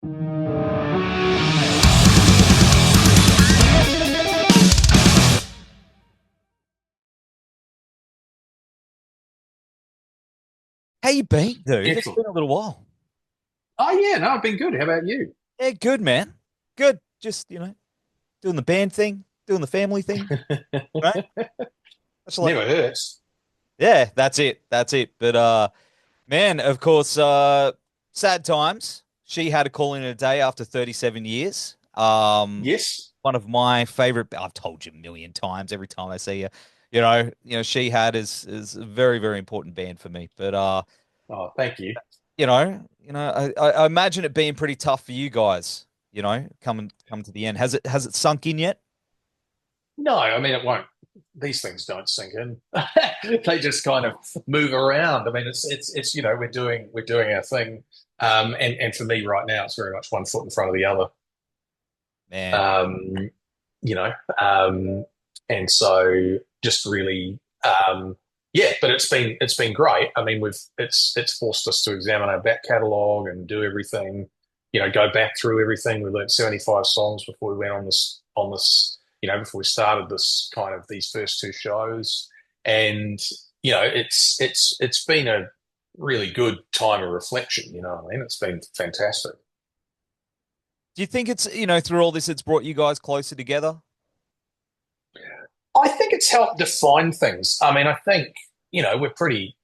How you been, dude? It's Excellent. been a little while. Oh yeah, no, I've been good. How about you? Yeah, good, man. Good. Just, doing the band thing, doing the family thing, right? That's like, Never hurts. yeah, that's it. That's it. But man, of course, sad times. She had a call in a day after 37 years. Yes. One of my favorite, I've told you a million times every time I see you. Shihad is a very, very important band for me. But Oh, thank you. I imagine it being pretty tough for you guys, come to the end. Has it sunk in yet? No, I mean it won't. These things don't sink in. They just kind of move around. I mean, it's we're doing our thing. And for me right now, it's very much one foot in front of the other. Man, Um, you know, um, and so just really, yeah. But it's been great. I mean, it's forced us to examine our back catalogue and do everything. Go back through everything. We learned 75 songs before we went on this. Before we started this kind of these first two shows, and it's been a really good time of reflection. You know what I mean? It's been fantastic. do you think it's, through all this, it's brought you guys closer together? I think it's helped define things. I mean, I think, we're pretty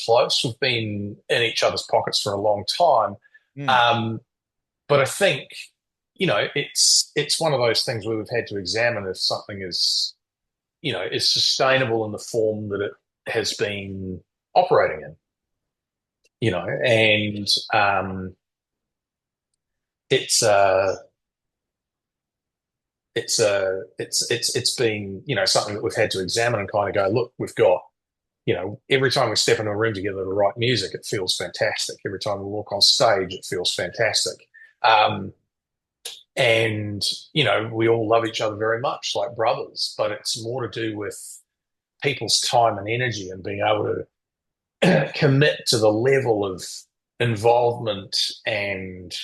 close. We've been in each other's pockets for a long time. Hmm. Um, but I think, it's one of those things where we've had to examine if something is sustainable in the form that it has been operating in, and it's it's been something that we've had to examine and kind of go, look, we've got every time we step into a room together to write music, it feels fantastic. Every time we walk on stage, it feels fantastic. Um, and we all love each other very much, like brothers. But it's more to do with people's time and energy and being able to commit to the level of involvement and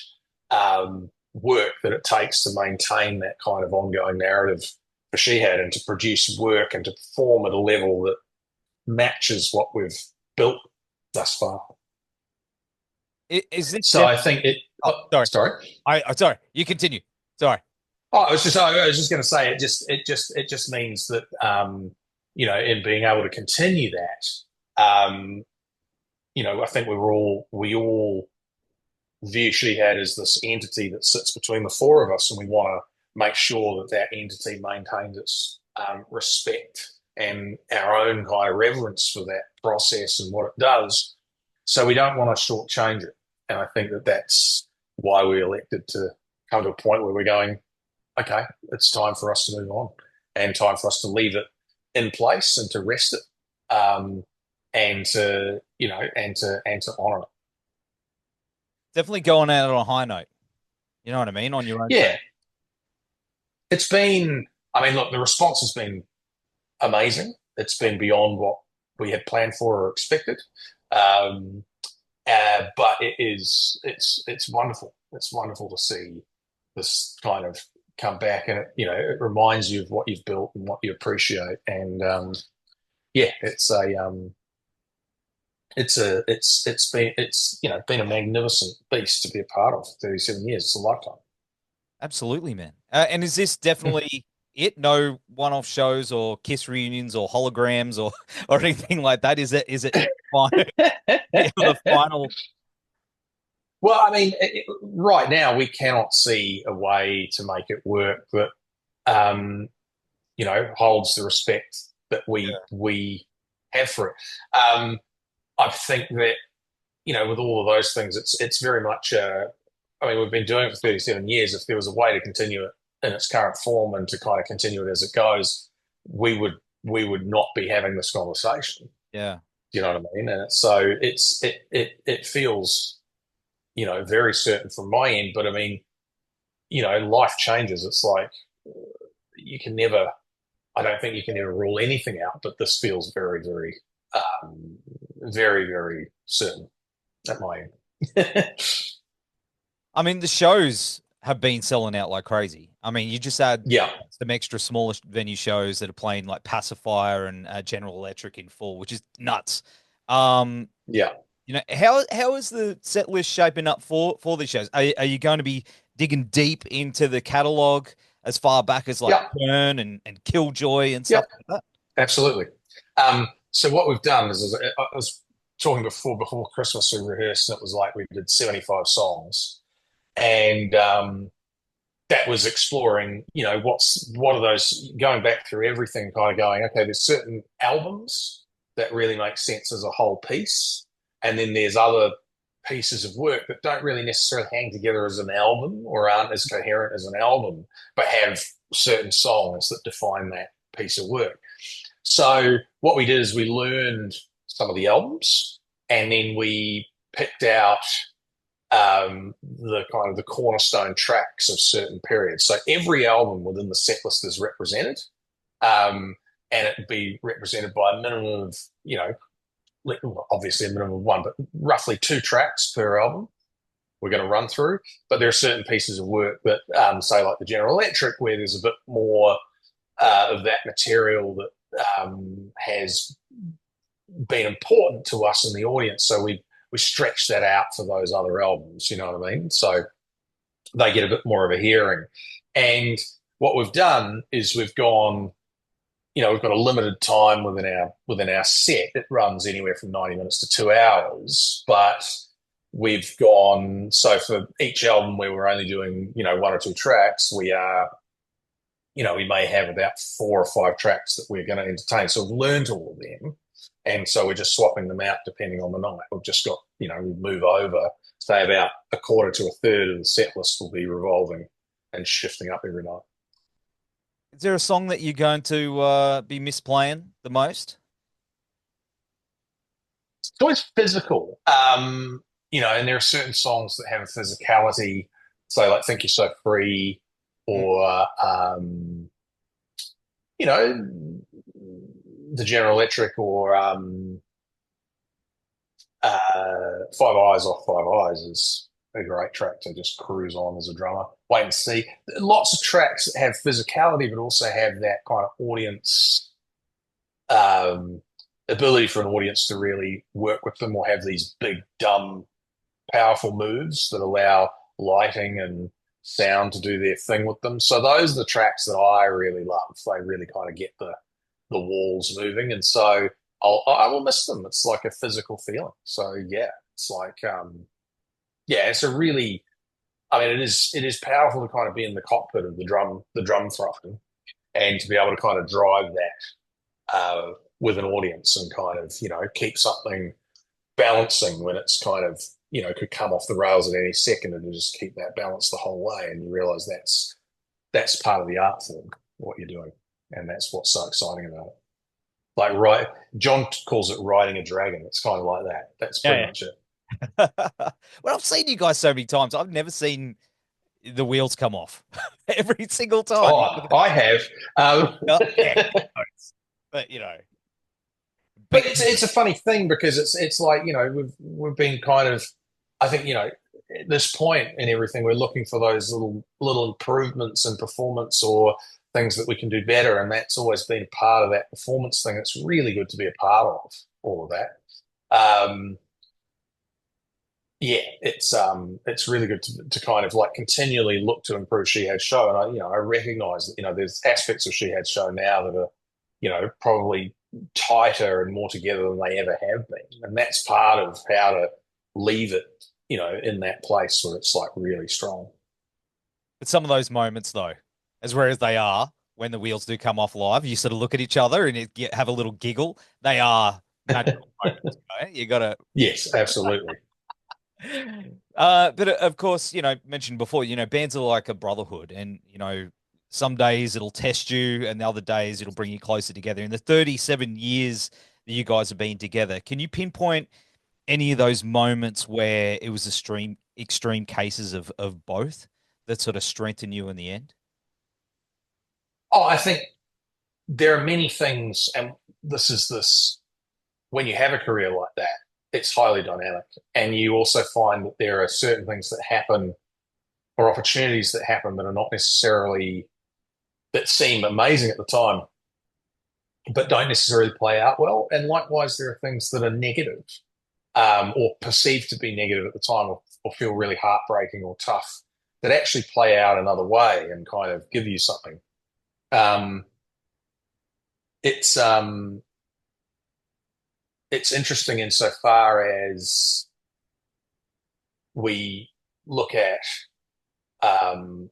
work that it takes to maintain that kind of ongoing narrative for Shihad and to produce work and to perform at a level that matches what we've built thus far. Is this So I think it. oh, Oh, sorry. sorry. Sorry. You continue. Sorry. Oh, I was just going to say it just means that in being able to continue that, I think we all view Shihad as this entity that sits between the four of us, and we want to make sure that that entity maintains its respect and our own kind of reverence for that process and what it does. So we don't want to shortchange it, and I think that that's why we elected to come to a point where we're going, okay, it's time for us to move on, and time for us to leave it in place and to rest it, and to and to honor it. Definitely going out on a high note. You know what I mean? On your own terms. Yeah, it's been. I mean, look, the response has been amazing. It's been beyond what we had planned for or expected. Um, but it's wonderful. It's wonderful to see this kind of come back, and it reminds you of what you've built and what you appreciate. And yeah, it's been a magnificent beast to be a part of. 37 years, it's a lifetime. Absolutely, man. And is this definitely it? No one-off shows or Kiss reunions or holograms or or anything like that? Is it the final? Well, I mean, right now we cannot see a way to make it work that holds the respect that we have for it. I think that with all of those things, it's very much. I mean, we've been doing it for 37 years. If there was a way to continue it in its current form and to kind of continue it as it goes, we would not be having this conversation. Yeah. Do you know what I mean? And so it feels very certain from my end. But I mean, life changes. It's like you can never. I don't think you can ever rule anything out. But this feels very, very, very, very certain at my end. I mean, the shows have been selling out like crazy. I mean, you just had Yeah, some extra smaller venue shows that are playing like Pacifier and General Electric in full, which is nuts. Um, yeah, how is the set list shaping up for these shows? Are you going to be digging deep into the catalog as far back as like yeah, Burn and Killjoy and yeah, stuff like that? absolutely. So what we've done is I was talking before Christmas, we rehearsed, and it was like we did 75 songs, and that was exploring, what are those, going back through everything, kind of going, okay, there's certain albums that really make sense as a whole piece, and then there's other pieces of work that don't really necessarily hang together as an album or aren't as coherent as an album, but have certain songs that define that piece of work. So what we did is we learned some of the albums, and then we picked out the kind of the cornerstone tracks of certain periods. So every album within the set list is represented, and it'd be represented by a minimum of, obviously a minimum of one, but roughly two tracks per album we're going to run through. But there are certain pieces of work that, say, like the General Electric, where there's a bit more of that material that has been important to us in the audience. So we stretch that out for those other albums, you know what I mean? So they get a bit more of a hearing. And what we've done is we've gone, we've got a limited time within our set. It runs anywhere from 90 minutes to 2 hours, but we've gone, so for each album where we're only doing, one or two tracks, we may have about 4 or 5 tracks that we're going to entertain. So we've learned all of them. And so we're just swapping them out depending on the night. We've just got, we move over, say about a quarter to a third of the set list will be revolving and shifting up every night. Is there a song that you're going to be misplaying the most? It's always physical, and there are certain songs that have a physicality. So like Think You're So Free, or, the General Electric, or Five Eyes Off Five Eyes is a great track to just cruise on as a drummer. Wait and see. Lots of tracks that have physicality, but also have that kind of audience ability for an audience to really work with them, or have these big, dumb, powerful moves that allow lighting and sound to do their thing with them. So those are the tracks that I really love. They really kind of get the walls moving, and so I will miss them. It's like a physical feeling. So yeah, it's like it's a really, I mean, it is powerful to kind of be in the cockpit of the drum throwing, and to be able to kind of drive that with an audience, and kind of keep something balancing when it's kind of could come off the rails at any second, and to just keep that balance the whole way. And you realize that's part of the art form, what you're doing, and that's what's so exciting about it. Like, right, John calls it riding a dragon. It's kind of like that. That's pretty much it. Well, I've seen you guys so many times. I've never seen the wheels come off every single time. Oh, I have. Yeah, but But it's a funny thing, because it's like, we've been kind of, I think, at this point in everything, we're looking for those little improvements in performance, or things that we can do better, and that's always been part of that performance thing. It's really good to be a part of all of that. Yeah, it's really good to kind of like continually look to improve Shihad's show, and I recognise that there's aspects of Shihad's show now that are probably tighter and more together than they ever have been, and that's part of how to leave it in that place where it's like really strong. But some of those moments, though, as rare as they are, when the wheels do come off live, you sort of look at each other and have a little giggle. They are magical moments. You got to. Yes, absolutely. But of course, mentioned before, bands are like a brotherhood, and some days it'll test you, and the other days it'll bring you closer together. In the 37 years that you guys have been together, can you pinpoint any of those moments where it was extreme cases of both that sort of strengthen you in the end? Oh, I think there are many things, and this when you have a career like that, it's highly dynamic, and you also find that there are certain things that happen or opportunities that happen that are not necessarily that seem amazing at the time, but don't necessarily play out well. And likewise, there are things that are negative, or perceived to be negative at the time, or feel really heartbreaking or tough, that actually play out another way and kind of give you something. Um, it's it's interesting insofar as we look at um,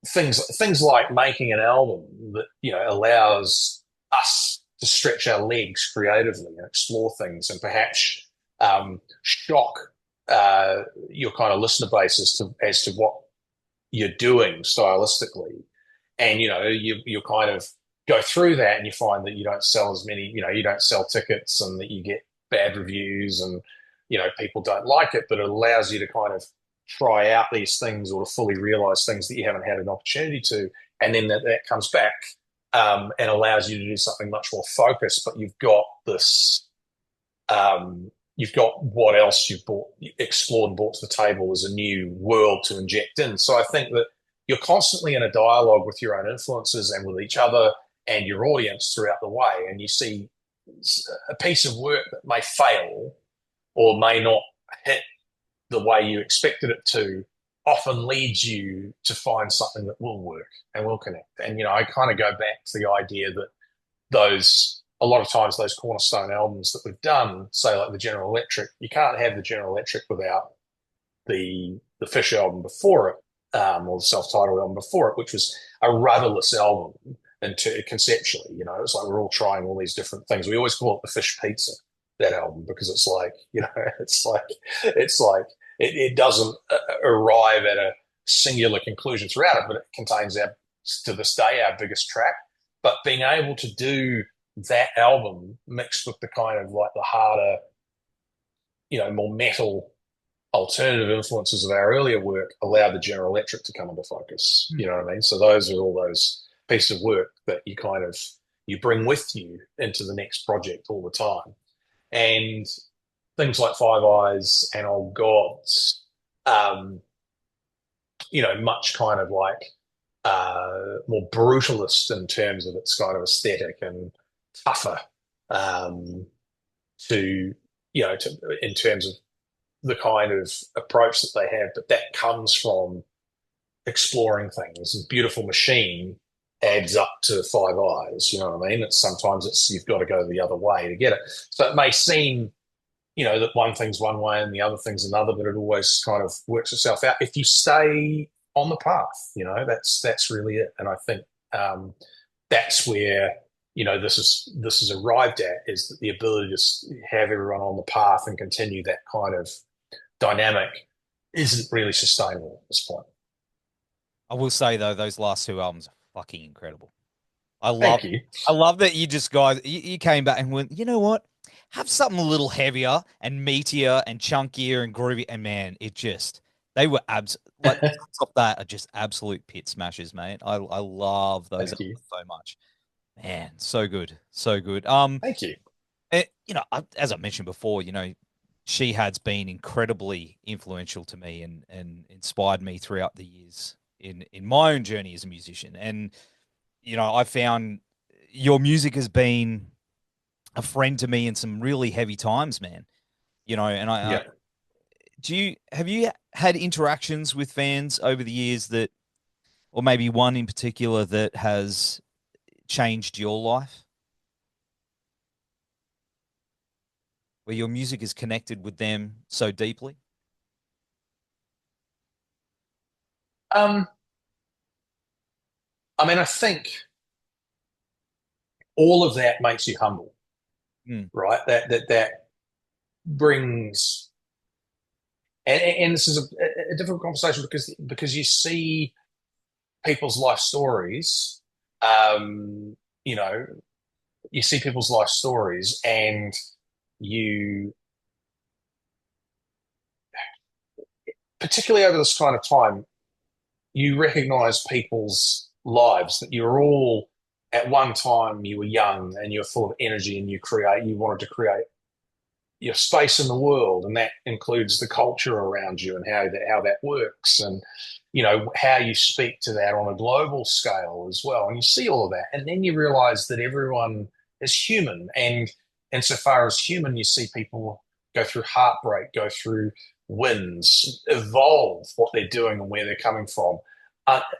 things like making an album that allows us to stretch our legs creatively and explore things, and perhaps shock your kind of listener base as to what you're doing stylistically, and you kind of go through that, and you find that you don't sell as many, you don't sell tickets, and that you get bad reviews, and people don't like it, but it allows you to kind of try out these things, or to fully realize things that you haven't had an opportunity to, and then that comes back and allows you to do something much more focused. But you've got this, you've got what else you've explored and brought to the table as a new world to inject in. So I think that you're constantly in a dialogue with your own influences and with each other and your audience throughout the way, and you see a piece of work that may fail or may not hit the way you expected it to, often leads you to find something that will work and will connect. And, I kind of go back to the idea that a lot of times those cornerstone albums that we've done, say like the General Electric, you can't have the General Electric without the Fish album before it, or the self-titled album before it, which was a rudderless album conceptually. It's like we're all trying all these different things. We always call it the Fish Pizza, that album, because it's like, it doesn't arrive at a singular conclusion throughout it, but it contains to this day, our biggest track. But being able to do that album mixed with the kind of like the harder, more metal alternative influences of our earlier work allowed the General Electric to come into focus. You know what I mean? So those are all those pieces of work that you bring with you into the next project all the time. And things like Five Eyes and Old Gods, much kind of like more brutalist in terms of its kind of aesthetic, and tougher in terms of the kind of approach that they have. But that comes from exploring things. And Beautiful Machine adds up to Five Eyes, you know what I mean? Sometimes you've got to go the other way to get it. So it may seem, that one thing's one way and the other thing's another, but it always kind of works itself out if you stay on the path. That's really it. And I think that's where this is arrived at, is that the ability to have everyone on the path and continue that kind of dynamic isn't really sustainable at this point. I will say though, those last two albums are fucking incredible. Thank you. I love that you just guys, you came back and went, you know what? Have something a little heavier and meatier and chunkier and groovy. And man, they were like off that are just absolute pit smashes, mate. I love those albums so much. Man, so good. So good. Thank you. As I mentioned before, Shihad's been incredibly influential to me and inspired me throughout the years in my own journey as a musician. And, I found your music has been a friend to me in some really heavy times, man. And have you had interactions with fans over the years or maybe one in particular that has changed your life, where your music is connected with them so deeply? I think all of that makes you humble, right? That brings, and this is a difficult conversation because you see people's life stories, you see people's life stories, and you, particularly over this kind of time, you recognize people's lives, that you're all, at one time you were young and you're full of energy and you wanted to create your space in the world, and that includes the culture around you and how that works, and how you speak to that on a global scale as well. And you see all of that, and then you realize that everyone is human, and insofar as human, you see people go through heartbreak, go through wins, evolve what they're doing and where they're coming from,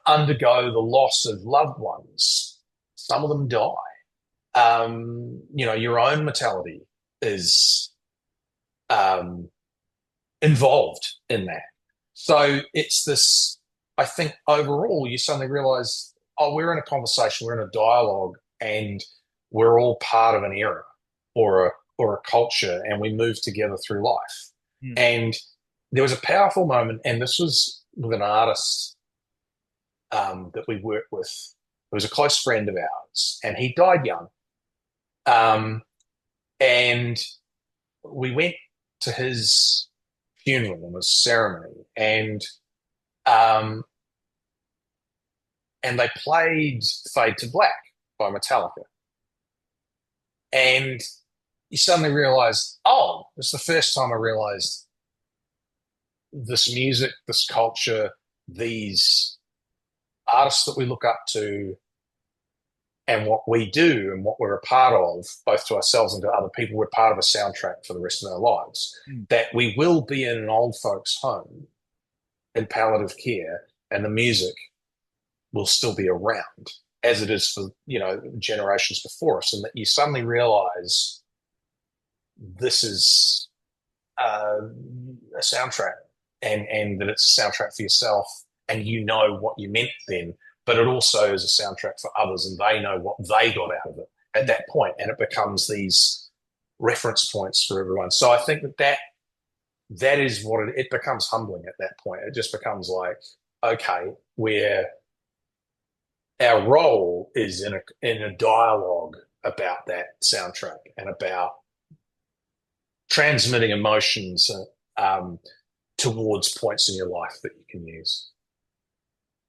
undergo the loss of loved ones. Some of them die. Your own mortality is involved in that. So it's this, I think overall, you suddenly realize, oh, we're in a conversation, we're in a dialogue, and we're all part of an era or a culture, and we move together through life. Mm. And there was a powerful moment, and this was with an artist that we worked with. It was a close friend of ours, and he died young. And we went to his funeral and his ceremony, and they played Fade to Black by Metallica. And you suddenly realize, oh, it's the first time I realized this music, this culture, these artists that we look up to, and what we do and what we're a part of, both to ourselves and to other people, we're part of a soundtrack for the rest of our lives. That we will be in an old folks' home in palliative care, and the music will still be around as it is for generations before us, and that you suddenly realize this is a soundtrack, and that it's a soundtrack for yourself, and what you meant then, but it also is a soundtrack for others, and they know what they got out of it at that point, and it becomes these reference points for everyone. So I think that is what it becomes humbling at that point. It just becomes like, okay, our role is in a dialogue about that soundtrack and about transmitting emotions towards points in your life that you can use.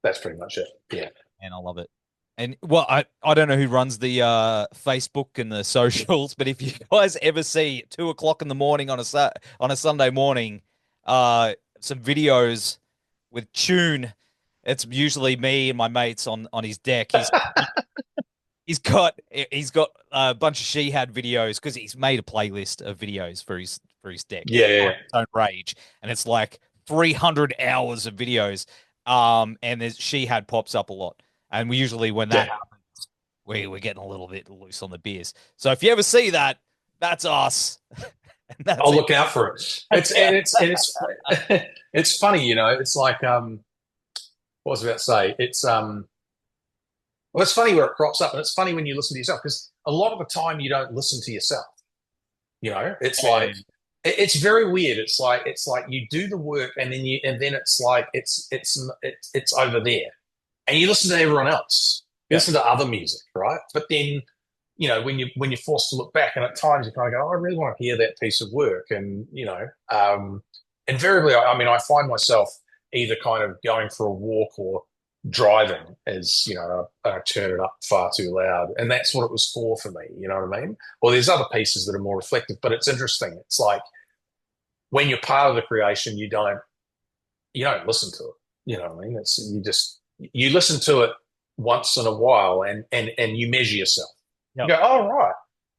That's pretty much it. Yeah. And I love it. And well, I don't know who runs the Facebook and the socials, but if you guys ever see at 2 o'clock in the morning on a Sunday morning, some videos with Tune, it's usually me and my mates on his deck. He's got a bunch of Shihad videos because he's made a playlist of videos for his deck. Yeah. His own rage, and it's like 300 hours of videos. And there's Shihad pops up a lot, and we usually when that happens, we're getting a little bit loose on the beers. So if you ever see that, that's us. I'll look out for it. It's funny, It's like what was I about to say? It's it's funny where it crops up, and it's funny when you listen to yourself, because a lot of the time you don't listen to yourself. It's like it's very weird. It's like you do the work, and then it's like it's over there, and you listen to everyone else. You listen to other music, right? But then when you're forced to look back, and at times you kind of go, oh, I really want to hear that piece of work, and invariably, I find myself either kind of going for a walk or driving, as I turn it up far too loud, and that's what it was for me. You know what I mean? Well, there's other pieces that are more reflective, but it's interesting. It's like when you're part of the creation, you don't listen to it. You know what I mean? You listen to it once in a while, and you measure yourself. Yep. You go, oh right,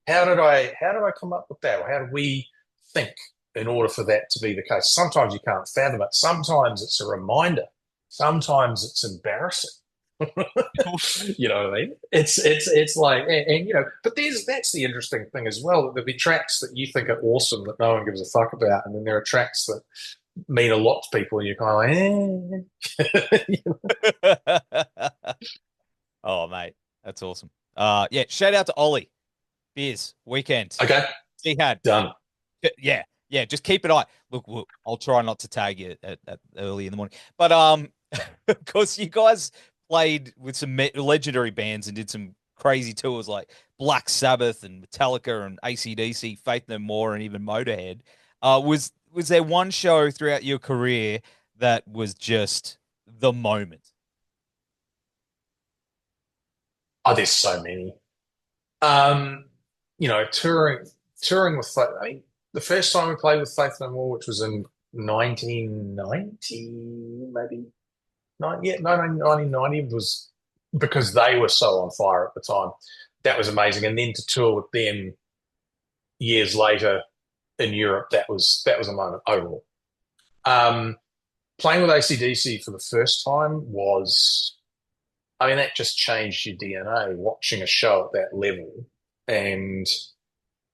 how did I come up with that, or how did we think in order for that to be the case? Sometimes you can't fathom it. Sometimes it's a reminder. Sometimes it's embarrassing. You know what I mean? It's like, and but that's the interesting thing as well. That there'll be tracks that you think are awesome that no one gives a fuck about, and then there are tracks that mean a lot to people, and you're kind of like, Oh, mate, that's awesome. Yeah, shout out to Ollie. Beers weekend. Okay, he had done. Yeah. Just keep an eye. Look, I'll try not to tag you at early in the morning, but because you guys played with some legendary bands and did some crazy tours like Black Sabbath and Metallica and AC/DC, Faith No More, and even Motorhead. Was there one show throughout your career that was just the moment? Oh, there's so many. Touring with, the first time we played with Faith No More, which was in 1990, maybe. Yeah, no, 1990 was because they were so on fire at the time. That was amazing. And then to tour with them years later in Europe, that was a moment overall. Playing with AC/DC for the first time was, I mean, that just changed your DNA, watching a show at that level. And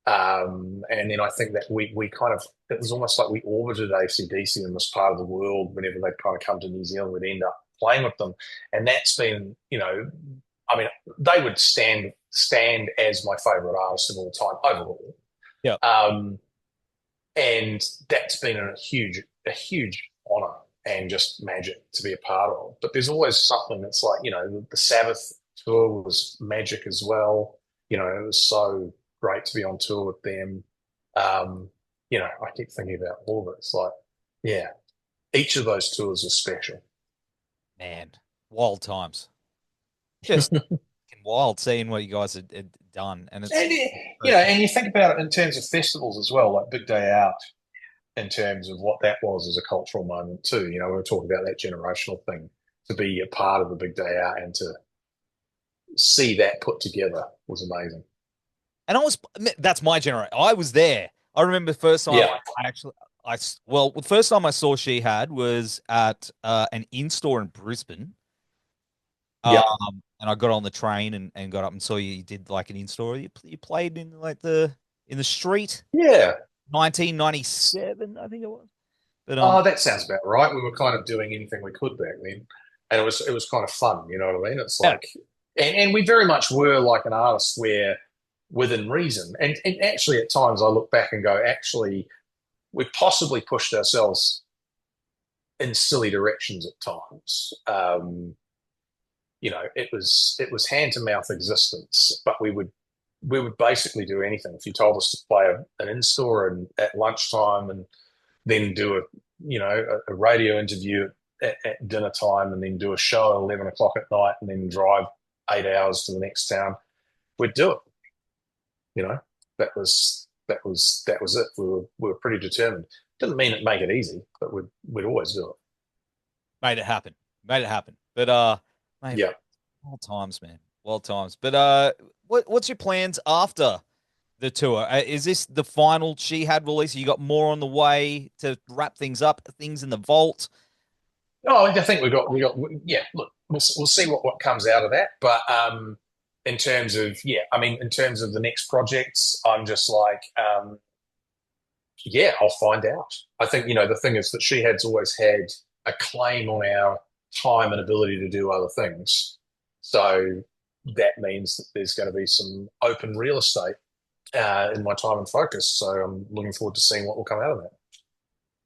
then I think that we kind of, it was almost like we orbited AC/DC in this part of the world. Whenever they'd kind of come to New Zealand, we'd end up playing with them. And that's been, I mean, they would stand as my favorite artist of all time overall. Yeah. And that's been a huge honor and just magic to be a part of. But there's always something that's like, the Sabbath tour was magic as well. It was so great to be on tour with them. I keep thinking about all of it. It's like, yeah, each of those tours was special. Man, wild times. Just wild seeing what you guys had done. And and you think about it in terms of festivals as well, like Big Day Out, in terms of what that was as a cultural moment too. We were talking about that generational thing, to be a part of the Big Day Out and to see that put together was amazing. And that's my generation. I was there. I remember the first time the first time I saw Shihad was at an in-store in Brisbane. Yeah. And I got on the train and got up and saw you did like an in-store. You played in in the street. Yeah. 1997, I think it was. But that sounds about right. We were kind of doing anything we could back then. And it was kind of fun, you know what I mean? It's like, and we very much were like an artist where within reason. And actually at times I look back and go, actually, we possibly pushed ourselves in silly directions at times. It was hand to mouth existence, but we would basically do anything. If you told us to play an in-store and at lunchtime and then do a radio interview at dinner time and then do a show at 11 o'clock at night and then drive 8 hours to the next town, we'd do it. That was it. We were pretty determined. Didn't mean it make it easy, but we'd always do it. Made it happen. But mate, yeah, wild times, man. Wild times. But what's your plans after the tour? Is this the final Shihad release? You got more on the way to wrap things up? Things in the vault? Oh, I think we got. Yeah, look, we'll see what comes out of that. But in terms of the next projects, I'm just like, I'll find out. I think the thing is that Shihad's always had a claim on our time and ability to do other things. So that means that there's going to be some open real estate in my time and focus. So I'm looking forward to seeing what will come out of that.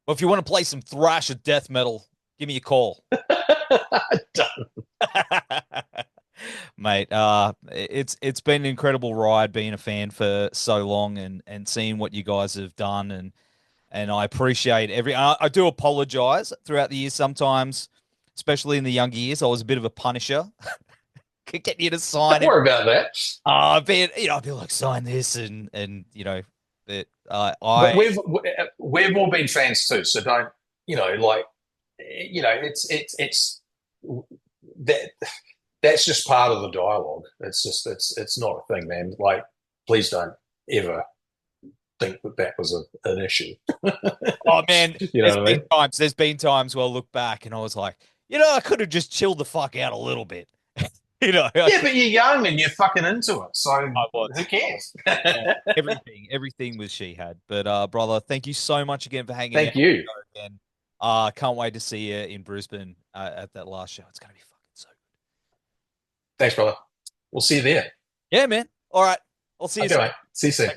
Well, if you want to play some thrash or death metal, give me a call. Mate, it's been an incredible ride being a fan for so long and seeing what you guys have done and I appreciate I do apologize throughout the years sometimes, especially in the younger years. I was a bit of a punisher. Could get you to sign. Don't worry about that. I'd be like, sign this and but But we've all been fans too, so don't it's that that's just part of the dialogue. It's not a thing, man. Like, please don't ever think that was an issue. Oh man, there's been times where I look back and I was like, I could have just chilled the fuck out a little bit. Yeah, but you're young and you're fucking into it, so who cares? everything was Shihad. But brother, thank you so much again for hanging out. Thank you. Again. Can't wait to see you in Brisbane at that last show. It's gonna be fucking so good. Thanks, brother. We'll see you there. Yeah, man. All right. I'll see you soon. Mate. See you soon.